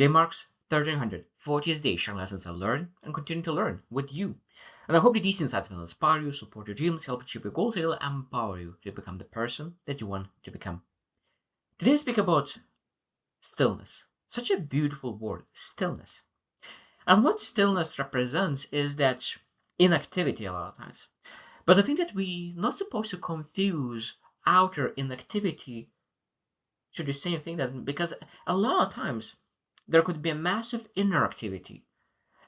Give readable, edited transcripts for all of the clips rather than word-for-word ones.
Day marks 1300, 40th day, sharing lessons I learn and continue to learn with you. And I hope that these insights will inspire you, support your dreams, help achieve your goals, and will empower you to become the person that you want to become. Today I speak about stillness. Such a beautiful word, stillness. And what stillness represents is that inactivity a lot of times. But I think that we're not supposed to confuse outer inactivity to the same thing, that because a lot of times there could be a massive inner activity,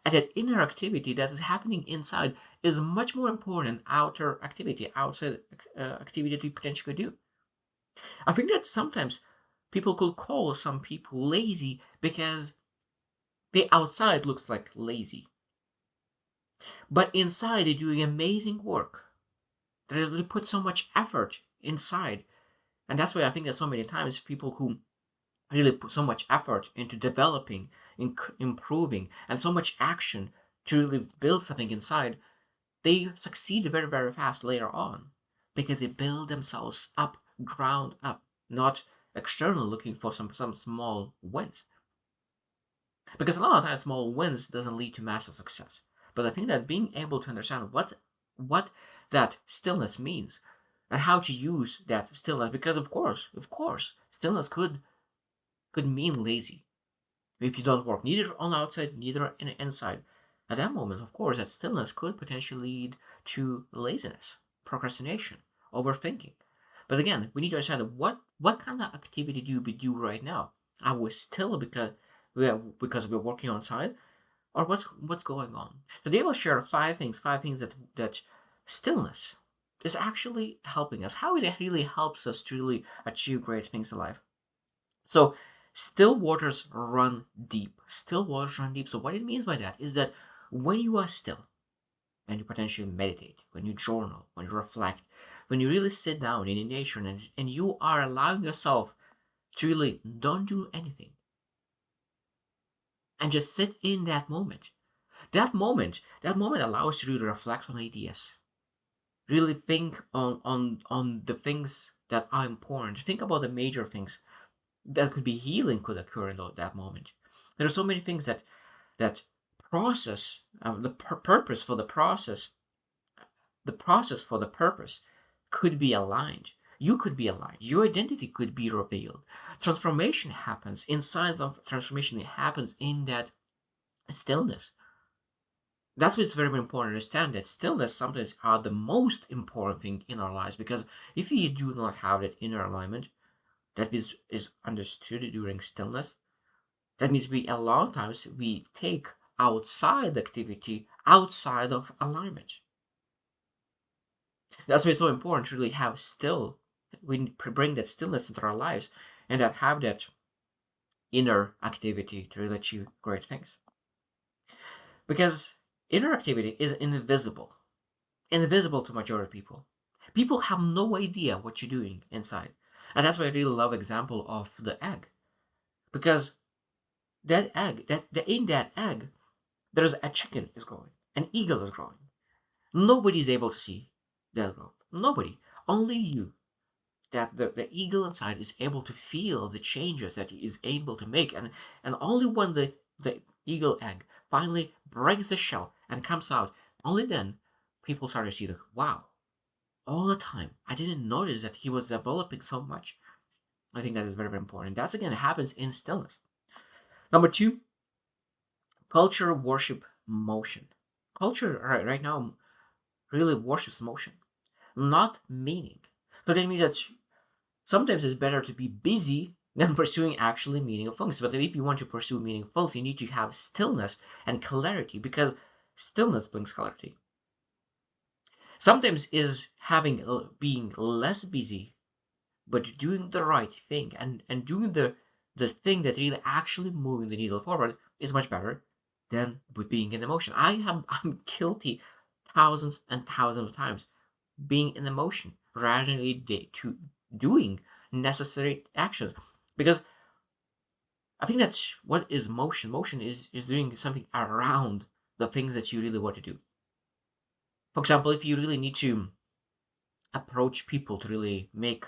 and that inner activity that is happening inside is much more important than outer activity, outside activity that we potentially do. I think that sometimes people could call some people lazy because the outside looks like lazy, but inside they're doing amazing work. They really put so much effort inside, and that's why I think that so many times people who really put so much effort into developing, improving, and so much action to really build something inside, they succeed very, very fast later on because they build themselves up, ground up, not external looking for some small wins. Because a lot of times small wins doesn't lead to massive success. But I think that being able to understand what that stillness means and how to use that stillness, because of course, stillness could mean lazy. If you don't work neither on the outside, neither on the inside, at that moment, of course, that stillness could potentially lead to laziness, procrastination, overthinking. But again, we need to understand what kind of activity do we do right now? Are we still because we're working on side, or what's going on? Today, I will share five things that stillness is actually helping us. How it really helps us to really achieve great things in life. So still waters run deep. Still waters run deep. So what it means by that is that when you are still and you potentially meditate, when you journal, when you reflect, when you really sit down in nature and you are allowing yourself to really don't do anything and just sit in that moment. That moment allows you to reflect on ideas. Really think on the things that are important. Think about the major things that could be healing could occur in that moment. There are so many things that process the purpose for the process for the purpose could be aligned. You could be aligned. Your identity could be revealed. Transformation happens inside of transformation. It happens in that stillness. That's why it's very, very important to understand that stillness sometimes are the most important thing in our lives, because if you do not have that inner alignment that is understood during stillness, that means we a lot of times we take outside activity outside of alignment. That's why it's so important to really have still. We bring that stillness into our lives and that have that inner activity to really achieve great things. Because inner activity is invisible to majority of people. People have no idea what you're doing inside, and that's why I really love example of the egg, because that egg, that in that egg, there's a chicken is growing, an eagle is growing. Nobody's able to see that growth. Nobody, only you. That the eagle inside is able to feel the changes that he is able to make, and only when the eagle egg finally breaks the shell and comes out, only then people start to see the wow. All the time, I didn't notice that he was developing so much. I think that is very, very important. That's again happens in stillness. Number two, culture worship motion. Culture right now really worships motion, not meaning. So that means that sometimes it's better to be busy than pursuing actually meaningful things. But if you want to pursue meaningful things, you need to have stillness and clarity, because stillness brings clarity. Sometimes is having being less busy but doing the right thing and doing the thing that really actually moving the needle forward is much better than being in emotion. I'm guilty thousands and thousands of times being in emotion rather than to doing necessary actions, because I think that's what is motion. Motion is doing something around the things that you really want to do. For example, if you really need to approach people to really make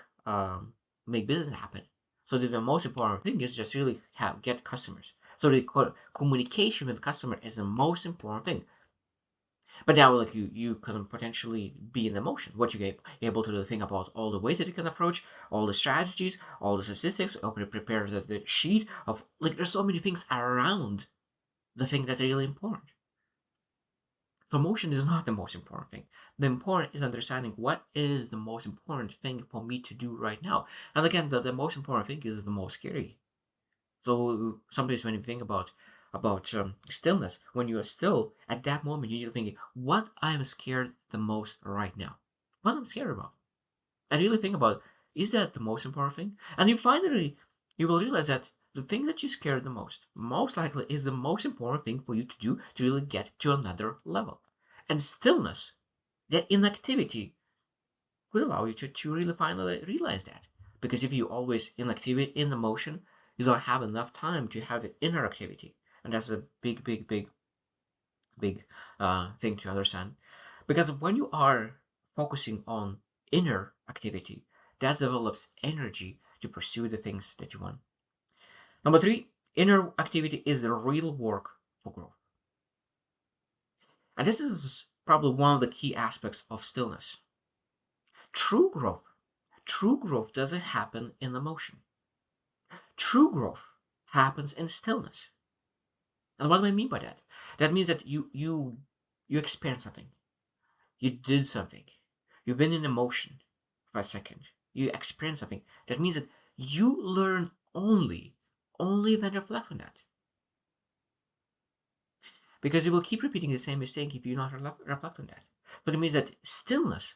business happen. So the most important thing is just really have get customers. So the communication with the customer is the most important thing. But now, like you can potentially be in emotion. What you get able to do, think about all the ways that you can approach, all the strategies, all the statistics, open to prepare the sheet of like. There's so many things around the thing that's really important. So emotion is not the most important thing. The important is understanding what is the most important thing for me to do right now. And again, the most important thing is the most scary. So sometimes when you think about stillness, when you are still at that moment, you're thinking, "What I'm scared the most right now? What I'm scared about?" And really think about, is that the most important thing? And you will realize that the thing that you scared the most likely, is the most important thing for you to do to really get to another level. And stillness, that inactivity, will allow you to really finally realize that. Because if you always inactivate in the motion, you don't have enough time to have the inner activity. And that's a big thing to understand. Because when you are focusing on inner activity, that develops energy to pursue the things that you want. Number three, inner activity is the real work for growth. And this is probably one of the key aspects of stillness. True growth, true growth doesn't happen in emotion. True growth happens in stillness. And what do I mean by that? That means that you experience something. You did something. You've been in emotion for a second. You experience something. That means that you learn only when you reflect on that. Because you will keep repeating the same mistake if you not reflect on that. But it means that stillness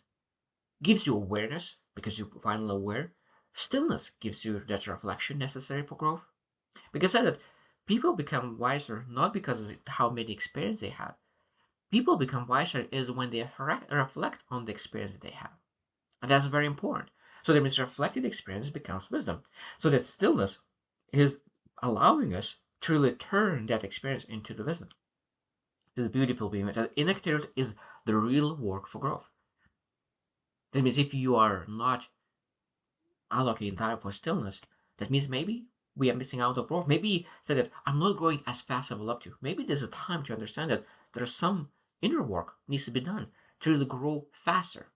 gives you awareness because you're finally aware. Stillness gives you that reflection necessary for growth. Because I said that people become wiser not because of how many experience they have. People become wiser is when they reflect on the experience that they have. And that's very important. So that means reflected experience becomes wisdom. So that stillness is allowing us to really turn that experience into the wisdom. To the beautiful being that inactivity is the real work for growth. That means if you are not allocating time for stillness, that means maybe we are missing out on growth. Maybe say that I'm not growing as fast as I would love to. Maybe there's a time to understand that there's some inner work needs to be done to really grow faster.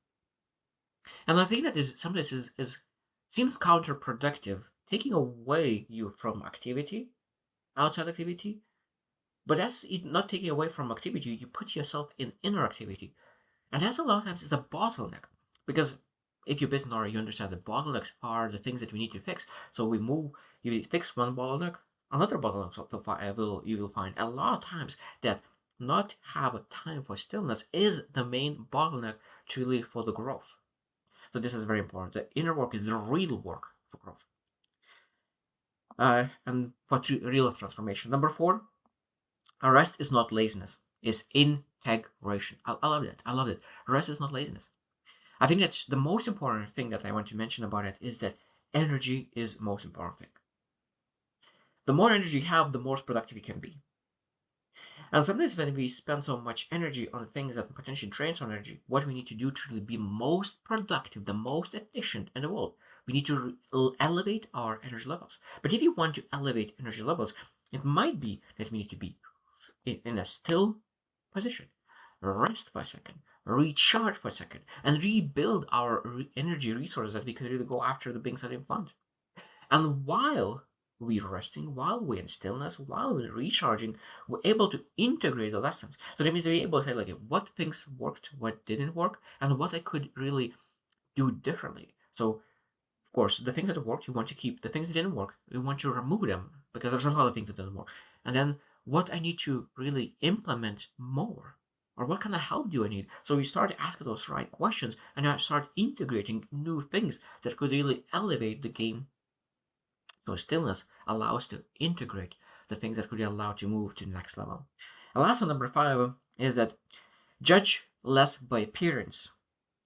And I think that is sometimes is seems counterproductive, taking away you from activity, outside activity. But that's not taking away from activity. You put yourself in inner activity, and that's a lot of times is a bottleneck. Because if you're business owner, you understand that bottlenecks are the things that we need to fix. So we move, you fix one bottleneck, another bottleneck will you will find a lot of times that not have a time for stillness is the main bottleneck truly for the growth. So this is very important. The inner work is the real work for growth. And for real transformation. Number four, rest is not laziness. It's integration. I love that. I love it. Rest is not laziness. I think that's the most important thing that I want to mention about it is that energy is the most important thing. The more energy you have, the more productive you can be. And sometimes when we spend so much energy on things that potentially drains our energy, what we need to do to really be most productive, the most efficient in the world, we need to elevate our energy levels. But if you want to elevate energy levels, it might be that we need to be in a still position, rest for a second, recharge for a second, and rebuild our energy resources that we could really go after the things that we want. And while we're resting, while we're in stillness, while we're recharging, we're able to integrate the lessons. So that means we're able to say, like, what things worked, what didn't work, and what I could really do differently. So, of course, the things that worked, you want to keep. The things that didn't work, you want to remove them because there's a lot of things that didn't work. And then what I need to really implement more. Or what kind of help do I need? So we start asking those right questions and I start integrating new things that could really elevate the game. So stillness allows to integrate the things that could allow to move to the next level. And last one, number five, is that judge less by appearance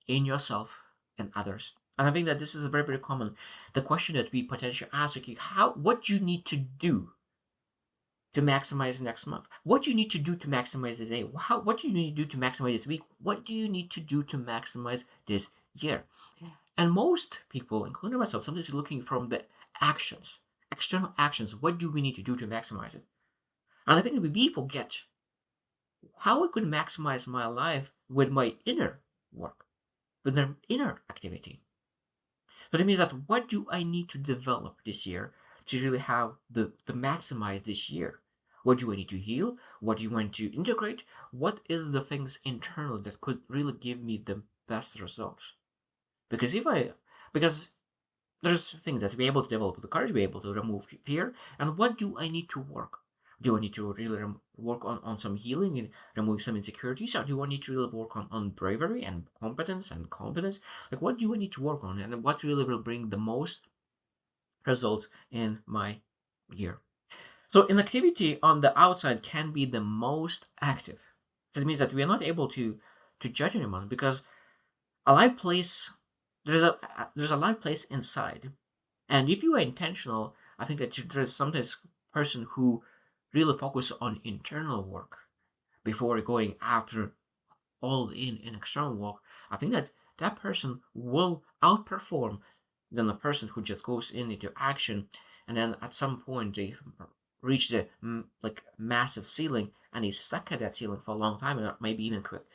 in yourself and others. And I think that this is a very, very common. The question that we potentially ask, like, what do you need to do to maximize next month? What do you need to do to maximize this day? What do you need to do to maximize this week? What do you need to do to maximize this year? And most people, including myself, sometimes looking from the actions, external actions. What do we need to do to maximize it? And I think we forget how I could maximize my life with my inner work, with my inner activity. So that means that what do I need to develop this year to really have the maximize this year? What do I need to heal? What do you want to integrate? What is the things internal that could really give me the best results? Because if I because there's things that to be able to develop the courage, be able to remove fear, and what do I need to work? Do I need to really work on some healing and remove some insecurities, or do I need to really work on bravery and competence and confidence? Like, what do I need to work on, and what really will bring the most results in my year? So, inactivity on the outside can be the most active. That means that we are not able to judge anyone because a live place there's a live place inside. And if you are intentional, I think that there's sometimes person who really focus on internal work before going after all in external work. I think that that person will outperform than the person who just goes into action and then at some point they reach the like massive ceiling and he's stuck at that ceiling for a long time and maybe even quit.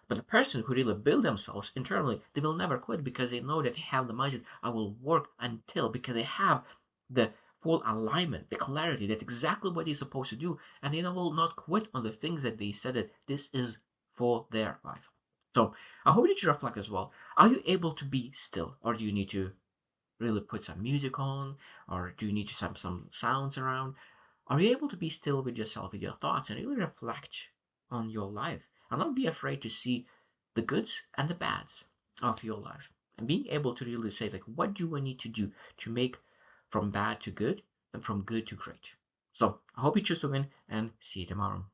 But the person who really build themselves internally, they will never quit because they know that they have the mindset, I will work until, because they have the full alignment, the clarity, that's exactly what they're supposed to do. And they will not quit on the things that they said that this is for their life. So I hope that you reflect as well. Are you able to be still, or do you need to really put some music on, or do you need to have some sounds around? Are you able to be still with yourself, with your thoughts, and really reflect on your life, and not be afraid to see the goods and the bads of your life, and being able to really say like, what do I need to do to make from bad to good and from good to great? So I hope you choose to win, and see you tomorrow.